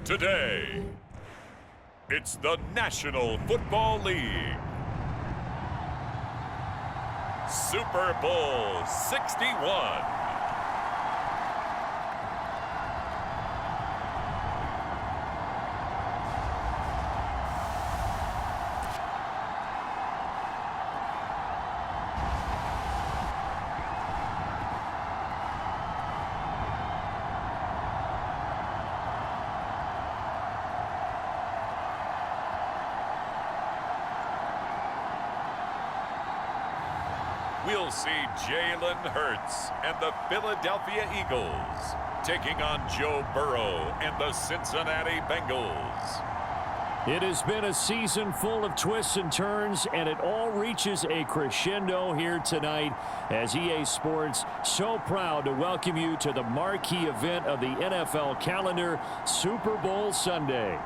Today, it's the National Football League. Super Bowl 61. We'll see Jalen Hurts and the Philadelphia Eagles taking on Joe Burrow and the Cincinnati Bengals. It has been a season full of twists and turns, and it all reaches a crescendo here tonight as EA Sports so proud to welcome you to the marquee event of the NFL calendar, Super Bowl Sunday.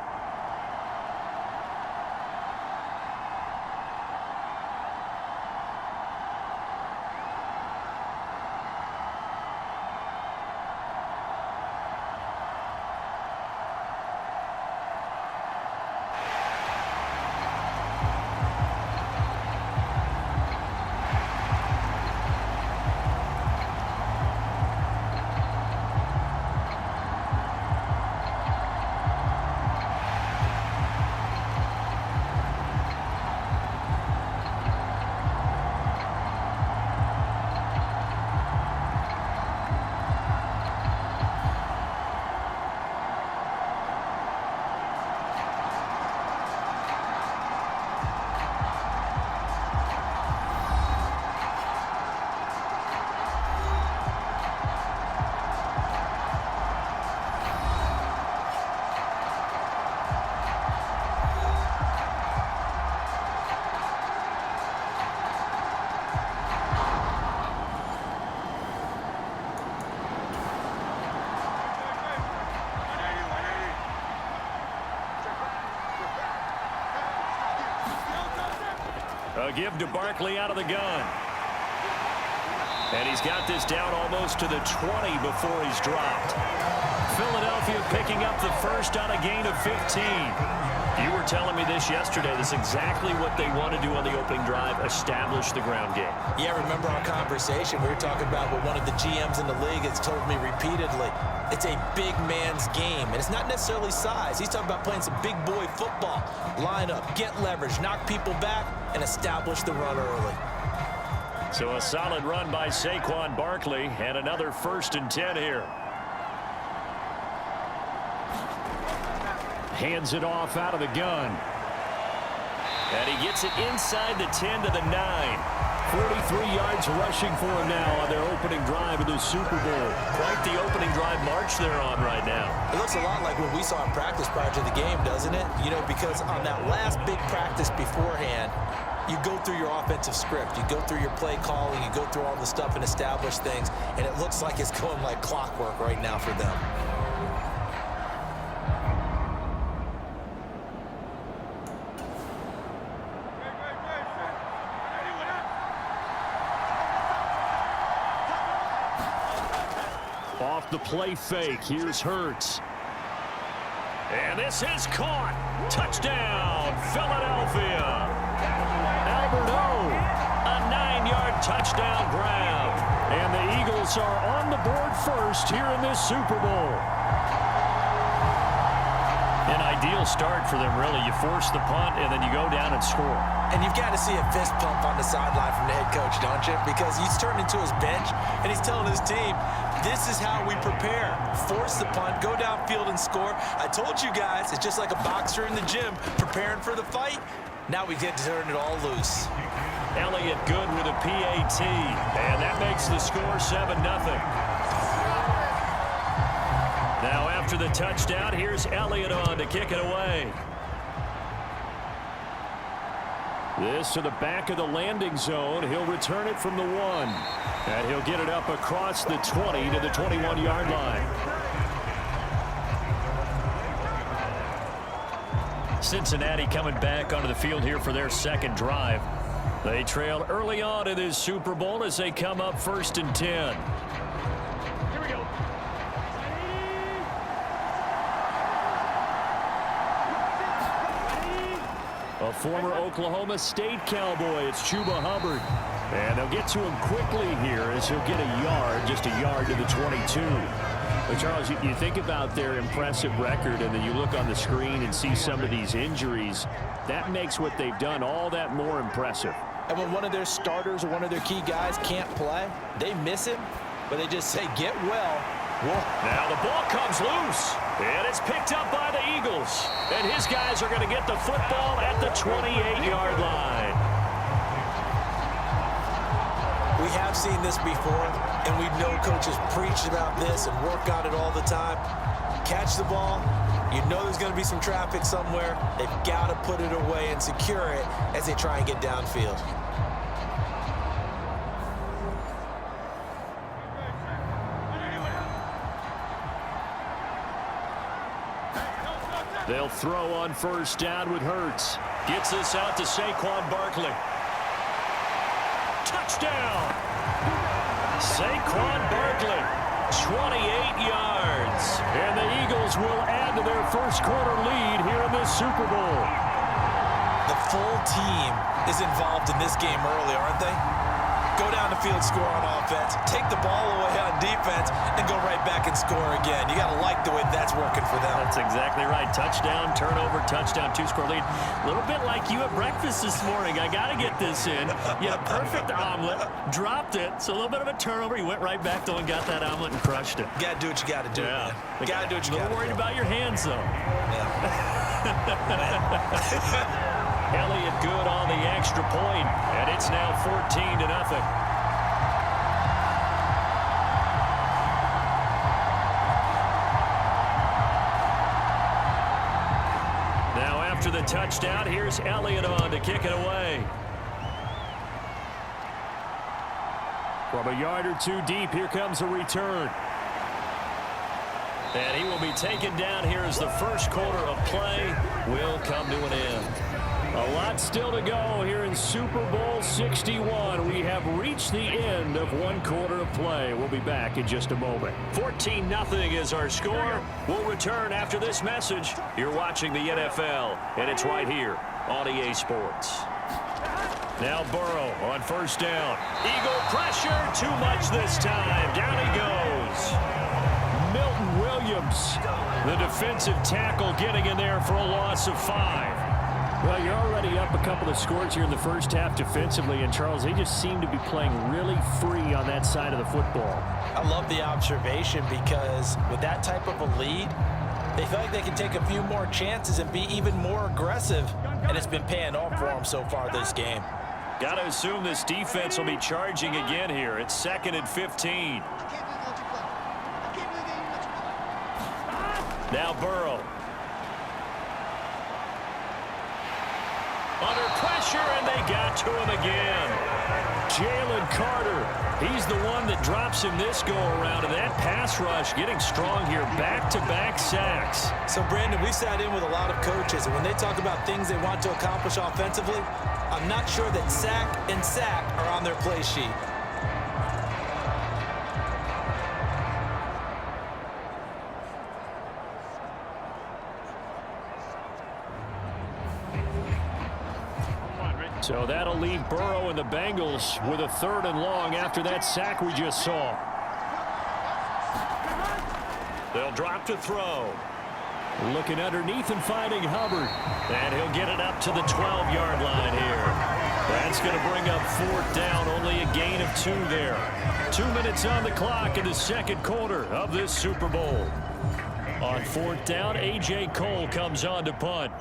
A give to Barkley out of the gun. And he's got this down almost to the 20 before he's dropped. Philadelphia picking up the first on a gain of 15. You were telling me this yesterday. This is exactly what they want to do on the opening drive, establish the ground game. Yeah, remember our conversation? We were talking about what one of the GMs in the league has told me repeatedly. It's a big man's game, and it's not necessarily size. He's talking about playing some big boy football. Line up, get leverage, knock people back, and establish the run early. So a solid run by Saquon Barkley, and another 1st and 10 here. Hands it off out of the gun. And he gets it inside the 10 to the 9. 43 yards rushing for him now on their opening drive of the Super Bowl. Quite the opening drive march they're on right now. It looks a lot like what we saw in practice prior to the game, doesn't it? You know, because on that last big practice beforehand, you go through your offensive script. You go through your play calling. You go through all the stuff and establish things. And it looks like it's going like clockwork right now for them. Off the play fake, here's Hurts. And this is caught. Touchdown, Philadelphia. Albert O, a 9-yard touchdown grab. And the Eagles are on the board first here in this Super Bowl. An ideal start for them, really. You force the punt, and then you go down and score. And you've got to see a fist pump on the sideline from the head coach, don't you? Because he's turned into his bench, and he's telling his team, this is how we prepare. Force the punt, go downfield and score. I told you guys, it's just like a boxer in the gym preparing for the fight. Now we get to turn it all loose. Elliott good with a PAT, and that makes the score 7-0. Now after the touchdown, here's Elliott on to kick it away. This to the back of the landing zone. He'll return it from the 1. And he'll get it up across the 20 to the 21-yard line. Cincinnati coming back onto the field here for their second drive. They trail early on in this Super Bowl as they come up 1st and 10. A former Oklahoma State Cowboy. It's Chuba Hubbard. And they'll get to him quickly here as he'll get a yard, just a yard to the 22. But Charles, you think about their impressive record, and then you look on the screen and see some of these injuries. That makes what they've done all that more impressive. And when one of their starters or one of their key guys can't play, they miss him, but they just say, get well. Whoa. Now the ball comes loose, and it's picked up by the Eagles. And his guys are going to get the football at the 28-yard line. We have seen this before, and we know coaches preach about this and work on it all the time. Catch the ball. You know there's going to be some traffic somewhere. They've got to put it away and secure it as they try and get downfield. They'll throw on first down with Hurts. Gets this out to Saquon Barkley. Touchdown! Saquon Barkley, 28 yards. And the Eagles will add to their first quarter lead here in this Super Bowl. The full team is involved in this game early, aren't they? Go down the field, score on offense, take the ball away on defense, and go right back and score again. You got to like the way that's working for them. That's exactly right. Touchdown, turnover, touchdown, two-score lead. A little bit like you at breakfast this morning. I got to get this in. You had a perfect omelet, dropped it, so a little bit of a turnover. You went right back, though, and got that omelet and crushed it. You got to do what you got to do, man. You got to do what you got to do. A little worried about your hands, though. Yeah. Elliott good on the extra point, and it's now 14-0. Now after the touchdown, here's Elliott on to kick it away. From a yard or two deep, here comes a return. And he will be taken down here as the first quarter of play will come to an end. A lot still to go here in Super Bowl 61. We have reached the end of one quarter of play. We'll be back in just a moment. 14-0 is our score. We'll return after this message. You're watching the NFL, and it's right here on EA Sports. Now Burrow on first down. Eagle pressure, too much this time. Down he goes. Milton Williams, the defensive tackle, getting in there for a loss of 5. Well, you're already up a couple of scores here in the first half defensively, and Charles, they just seem to be playing really free on that side of the football. I love the observation because with that type of a lead, they feel like they can take a few more chances and be even more aggressive, and it's been paying off for them so far this game. Got to assume this defense will be charging again here. It's 2nd and 15. Now Burrow. Under pressure, and they got to him again. Jalen Carter, he's the one that drops him this go-around, and that pass rush getting strong here. Back-to-back sacks. So, Brandon, we sat in with a lot of coaches, and when they talk about things they want to accomplish offensively, I'm not sure that sack and sack are on their play sheet. So that'll leave Burrow and the Bengals with a 3rd and long after that sack we just saw. They'll drop to throw. Looking underneath and finding Hubbard. And he'll get it up to the 12-yard line here. That's going to bring up 4th down, only a gain of 2 there. 2 minutes on the clock in the second quarter of this Super Bowl. On 4th down, A.J. Cole comes on to punt.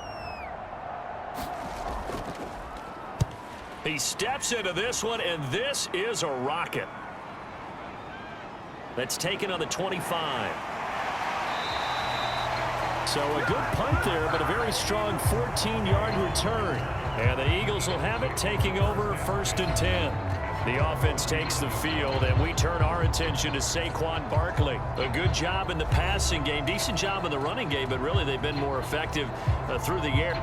He steps into this one, and this is a rocket. That's taken on the 25. So a good punt there, but a very strong 14-yard return. And the Eagles will have it, taking over 1st and 10. The offense takes the field, and we turn our attention to Saquon Barkley. A good job in the passing game, decent job in the running game, but really they've been more effective through the air.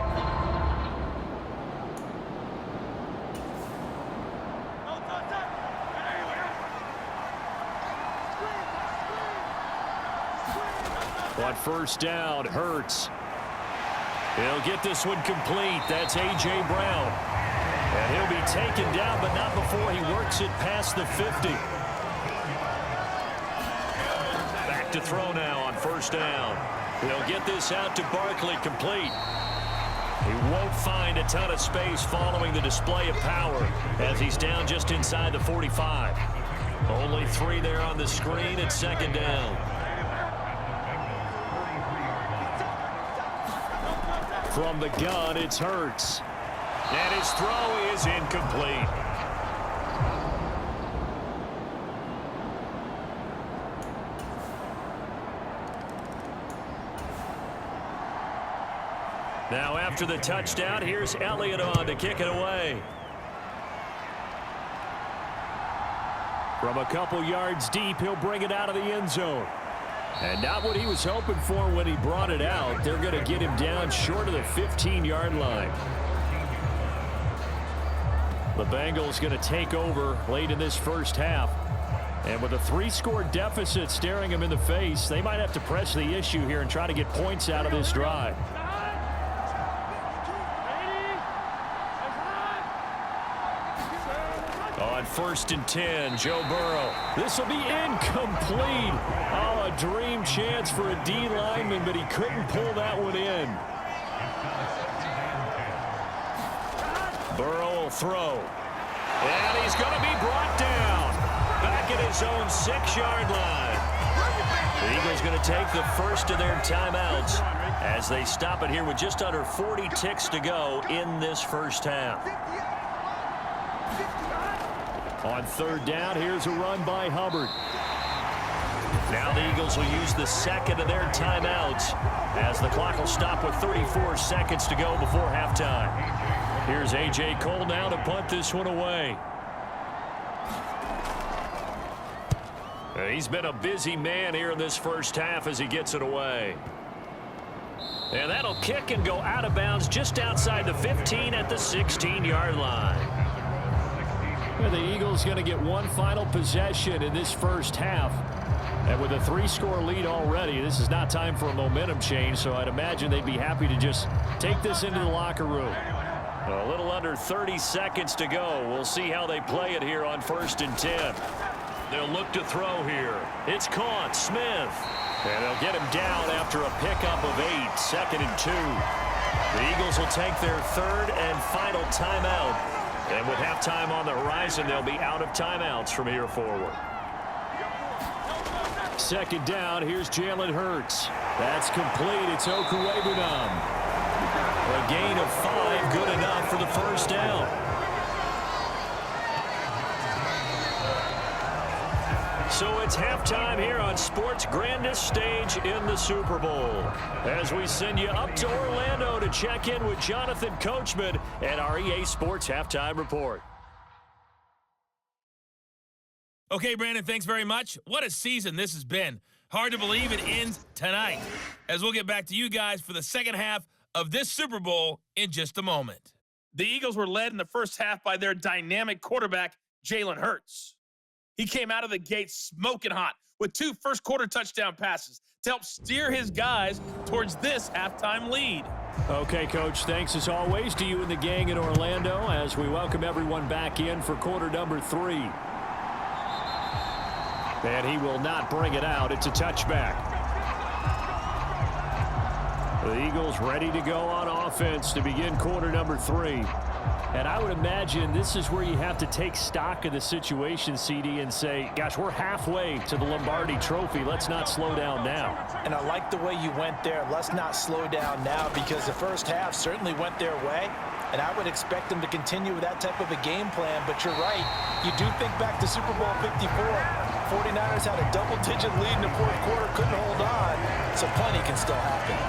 On first down, Hurts. He'll get this one complete. That's A.J. Brown. And he'll be taken down, but not before he works it past the 50. Back to throw now on first down. He'll get this out to Barkley, complete. He won't find a ton of space following the display of power as he's down just inside the 45. Only 3 there on the screen at second down. From the gun, it's Hurts. And his throw is incomplete. Now after the touchdown, here's Elliott on to kick it away. From a couple yards deep, he'll bring it out of the end zone. And not what he was hoping for when he brought it out. They're going to get him down short of the 15-yard line. The Bengals going to take over late in this first half. And with a 3-score deficit staring him in the face, they might have to press the issue here and try to get points out of this drive. On 1st and 10, Joe Burrow. This will be incomplete. Oh, a dream chance for a D lineman, but he couldn't pull that one in. Burrow will throw. And he's going to be brought down. Back at his own 6-yard line. The Eagles going to take the first of their timeouts as they stop it here with just under 40 ticks to go in this first half. On 3rd down, here's a run by Hubbard. Now the Eagles will use the second of their timeouts as the clock will stop with 34 seconds to go before halftime. Here's A.J. Cole now to punt this one away. He's been a busy man here in this first half as he gets it away. And that'll kick and go out of bounds just outside the 15 at the 16-yard line. The Eagles going to get one final possession in this first half. And with a 3-score lead already, this is not time for a momentum change, so I'd imagine they'd be happy to just take this into the locker room. A little under 30 seconds to go. We'll see how they play it here on 1st and 10. They'll look to throw here. It's caught. Smith. And they'll get him down after a pickup of 8. 2nd and 2. The Eagles will take their 3rd and final timeout. And with halftime on the horizon, they'll be out of timeouts from here forward. 2nd down, here's Jalen Hurts. That's complete. It's Okuwebunam. A gain of 5, good enough for the first down. So it's halftime here on sports' grandest stage in the Super Bowl. As we send you up to Orlando to check in with Jonathan Coachman and our EA Sports Halftime Report. Okay, Brandon, thanks very much. What a season this has been. Hard to believe it ends tonight, as we'll get back to you guys for the second half of this Super Bowl in just a moment. The Eagles were led in the first half by their dynamic quarterback, Jalen Hurts. He came out of the gate smoking hot with 2 first-quarter touchdown passes to help steer his guys towards this halftime lead. Okay, Coach, thanks as always to you and the gang in Orlando as we welcome everyone back in for quarter number 3. And he will not bring it out. It's a touchback. The Eagles ready to go on offense to begin quarter number 3. And I would imagine this is where you have to take stock of the situation, CD, and say, gosh, we're halfway to the Lombardi Trophy. Let's not slow down now. And I like the way you went there. Let's not slow down now, because the first half certainly went their way. And I would expect them to continue with that type of a game plan. But you're right. You do think back to Super Bowl 54. 49ers had a double-digit lead in the 4th quarter, couldn't hold on. So plenty can still happen.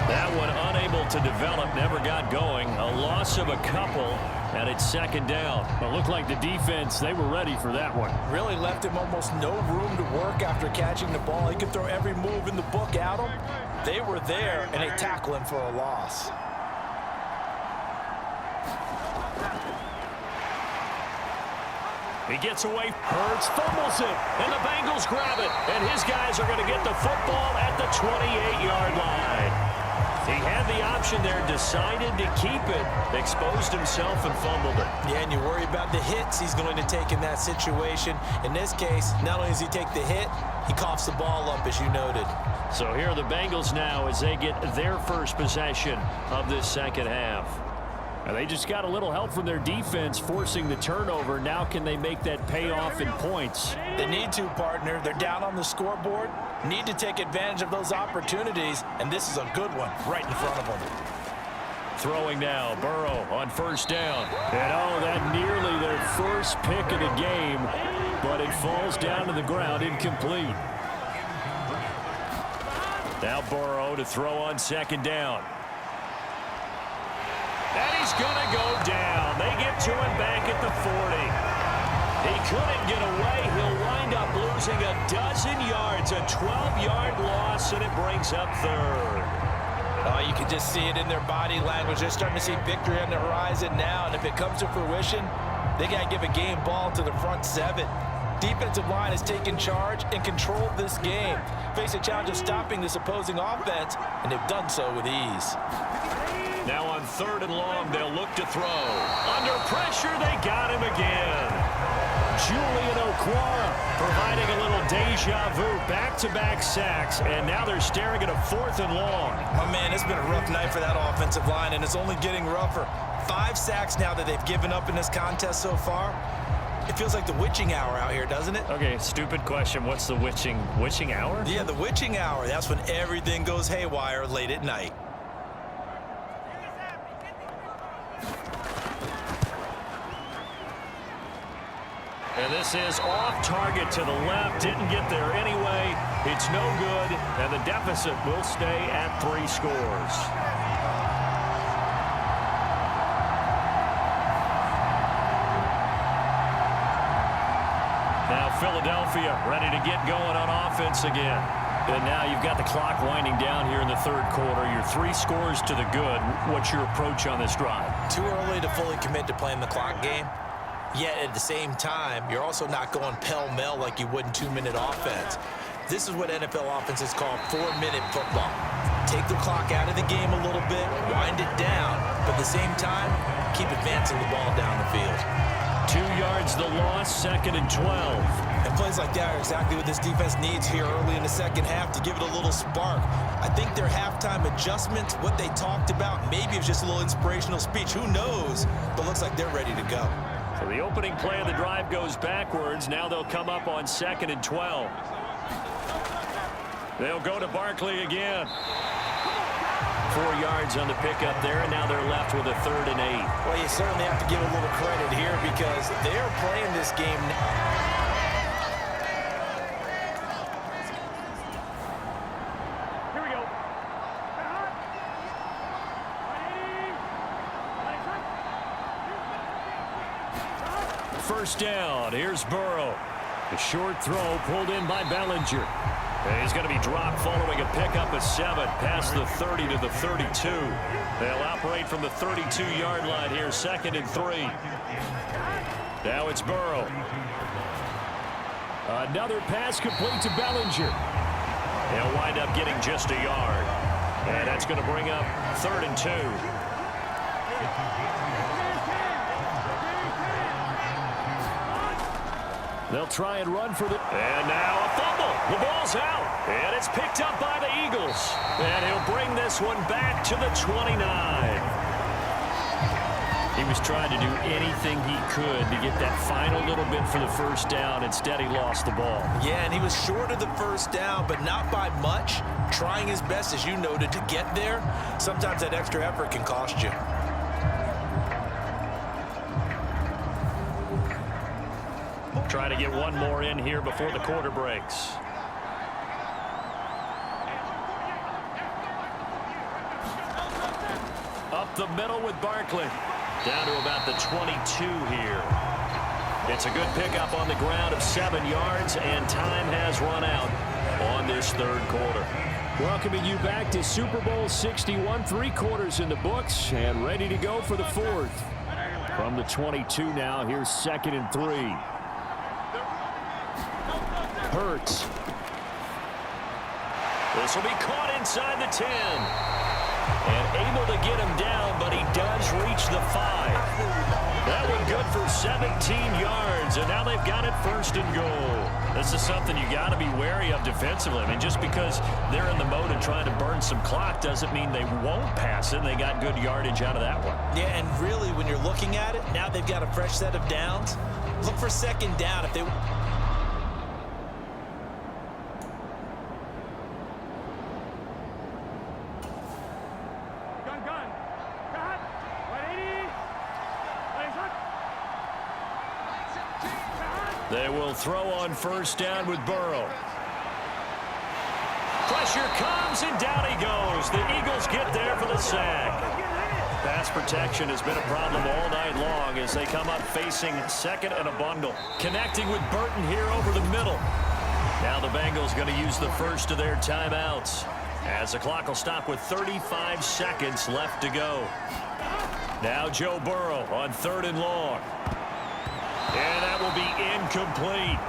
That one unable to develop, never got going. A loss of a couple, and it's 2nd down. It looked like the defense, they were ready for that one. Really left him almost no room to work after catching the ball. He could throw every move in the book at him. They were there, and they tackle him for a loss. He gets away. Hurts fumbles it, and the Bengals grab it. And his guys are going to get the football at the 28-yard line. He had the option option there, decided to keep it, exposed himself and fumbled it. Yeah, and you worry about the hits he's going to take in that situation. In this case, not only does he take the hit, he coughs the ball up, as you noted. So here are the Bengals now as they get their first possession of this second half. And they just got a little help from their defense forcing the turnover. Now can they make that pay off in points? They need to, partner. They're down on the scoreboard. Need to take advantage of those opportunities, and this is a good one right in front of them. Throwing now, Burrow on first down. And oh, that nearly their first pick of the game, but it falls down to the ground incomplete. Now Burrow to throw on second down. And he's going to go down. They get to him back at the 40. He couldn't get away. He'll wind up losing a dozen yards, a 12-yard loss, and it brings up third. Oh, you can just see it in their body language. They're starting to see victory on the horizon now, and if it comes to fruition, they got to give a game ball to the front seven. Defensive line has taken charge and controlled this game. Face a challenge of stopping this opposing offense, and they've done so with ease. Now on third and long, they'll look to throw. Under pressure, they got him again. Julian Okwara providing a little deja vu, back-to-back sacks, and now they're staring at a fourth and long. Oh, man, it's been a rough night for that offensive line, and it's only getting rougher. 5 sacks now that they've given up in this contest so far. It feels like the witching hour out here, doesn't it? Okay, stupid question. What's the witching hour? Yeah, the witching hour. That's when everything goes haywire late at night. And this is off target to the left. Didn't get there anyway. It's no good, and the deficit will stay at 3 scores. Now Philadelphia ready to get going on offense again. And now you've got the clock winding down here in the third quarter. You're 3 scores to the good. What's your approach on this drive? Too early to fully commit to playing the clock game. Yet at the same time, you're also not going pell-mell like you would in 2-minute offense. This is what NFL offenses call 4-minute football. Take the clock out of the game a little bit, wind it down, but at the same time, keep advancing the ball down the field. 2 yards the loss, second and 12. And plays like that are exactly what this defense needs here early in the second half to give it a little spark. I think their halftime adjustments, what they talked about, maybe it's just a little inspirational speech. Who knows? But looks like they're ready to go. So the opening play of the drive goes backwards. Now they'll come up on second and 12. They'll go to Barkley again. 4 yards on the pickup there, and now they're left with a third and 8. Well, you certainly have to give a little credit here because they're playing this game. Here we go. First down. Here's Burrow. The short throw pulled in by Bellinger. And he's going to be dropped following a pickup of 7 past the 30 to the 32. They'll operate from the 32-yard line here, second and 3. Now it's Burrow. Another pass complete to Bellinger. They'll wind up getting just a yard. And that's going to bring up third and 2. They'll try and run for the... And now a fumble. The ball's out. And it's picked up by the Eagles. And he'll bring this one back to the 29. He was trying to do anything he could to get that final little bit for the first down. Instead, he lost the ball. Yeah, and he was short of the first down, but not by much. Trying his best, as you noted, to get there. Sometimes that extra effort can cost you. Try to get one more in here before the quarter breaks. Up the middle with Barkley. Down to about the 22 here. It's a good pickup on the ground of 7 yards, and time has run out on this third quarter. Welcoming you back to Super Bowl 61, 3 quarters in the books, and ready to go for the fourth. From the 22 now, here's second and 3. Hurts. This will be caught inside the 10. And able to get him down, but he does reach the 5. That one good for 17 yards, and now they've got it 1st and goal. This is something you got to be wary of defensively. I mean, just because they're in the mode of trying to burn some clock doesn't mean they won't pass it. They got good yardage out of that one. Yeah, and really, when you're looking at it, now they've got a fresh set of downs. Look for 2nd down if they... They will throw on 1st down with Burrow. Pressure comes, and down he goes. The Eagles get there for the sack. Pass protection has been a problem all night long as they come up facing 2nd and a bundle. Connecting with Burton here over the middle. Now the Bengals going to use the first of their timeouts as the clock will stop with 35 seconds left to go. Now Joe Burrow on 3rd and long. And that will be incomplete.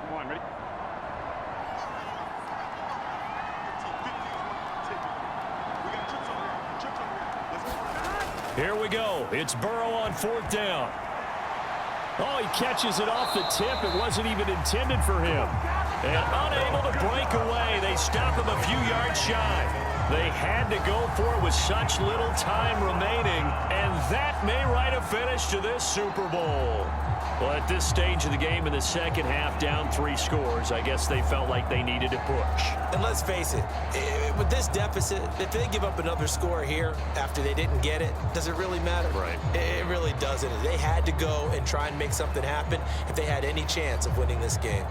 Come on, ready? Here we go. It's Burrow on 4th down. Oh, he catches it off the tip. It wasn't even intended for him. And unable to break away. They stop him a few yards shy. They had to go for it with such little time remaining. And that may write a finish to this Super Bowl. Well, at this stage of the game in the 2nd half, down 3 scores, I guess they felt like they needed to push. And let's face it, with this deficit, if they give up another score here after they didn't get it, does it really matter? Right. It really doesn't. They had to go and try and make something happen if they had any chance of winning this game.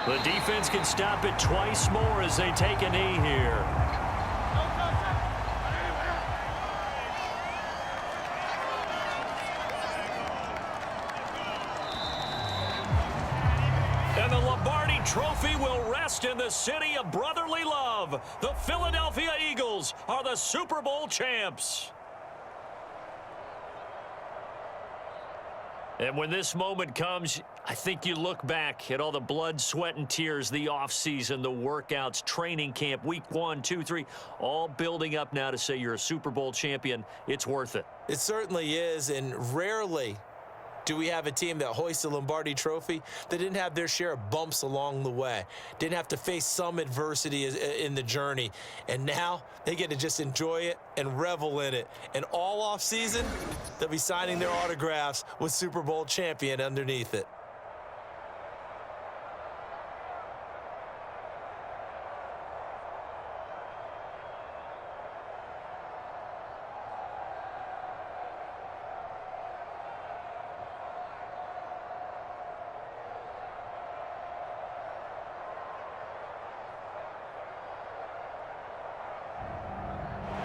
The defense can stop it twice more as they take a knee here. And the Lombardi Trophy will rest in the city of brotherly love. The Philadelphia Eagles are the Super Bowl champs. And when this moment comes, I think you look back at all the blood, sweat, and tears, the offseason, the workouts, training camp, week 1, 2, 3, all building up now to say you're a Super Bowl champion. It's worth it. It certainly is, and rarely do we have a team that hoists a Lombardi Trophy that didn't have their share of bumps along the way, didn't have to face some adversity in the journey, and now they get to just enjoy it and revel in it. And all offseason, they'll be signing their autographs with Super Bowl champion underneath it.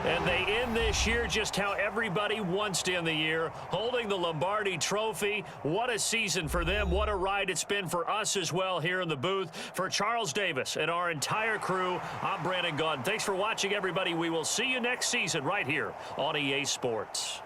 And they end this year just how everybody wants to end the year, holding the Lombardi Trophy. What a season for them. What a ride it's been for us as well here in the booth. For Charles Davis and our entire crew, I'm Brandon Gaudin. Thanks for watching, everybody. We will see you next season right here on EA Sports.